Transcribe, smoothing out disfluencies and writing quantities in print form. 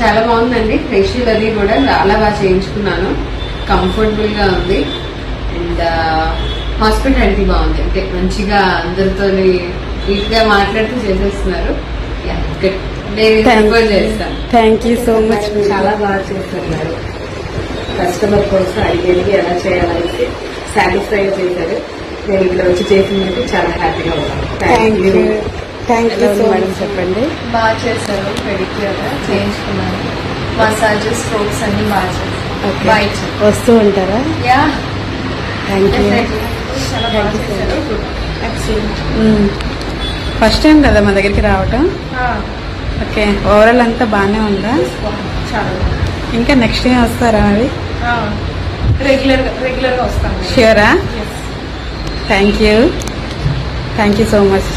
చాలా బాగుందండి. ఫేషియల్ అది కూడా చాలా బాగా చేయించుకున్నాను. కంఫర్టబుల్ గా ఉంది అండ్ హాస్పిటాలిటీ బాగుంది. అంటే మంచిగా అందరితో నీట్ గా మాట్లాడుతూ చేసేస్తున్నారు. Thank you so much. చాలా బాగా చేస్తున్నారు. కస్టమర్ కోసం అడిగేది ఎలా చేయాలని సాటిస్ఫై చేశారు. నేను ఇక్కడ వచ్చి చేసినందుకు చాలా హ్యాపీగా ఉన్నాను. Thank you so much. చెప్పండి. బాగా చేశారు. పెడిక్యూర్ చేయించుకున్నాను. మసాజెస్ స్ట్రోక్స్ అన్ని బాగా చేశారు. వస్తూ ఉంటారా? Yeah, thank you. చాలా బాగా చేశారు. ఫస్ట్ టైం కదా మా దగ్గరికి రావటం. ఓకే, ఓవరాల్ అంతా బాగానే ఉందా? చాలా ఇంకా నెక్స్ట్ టైం వస్తారా మరి? రెగ్యులర్గా వస్తాను. ష్యూరా? Thank you so much.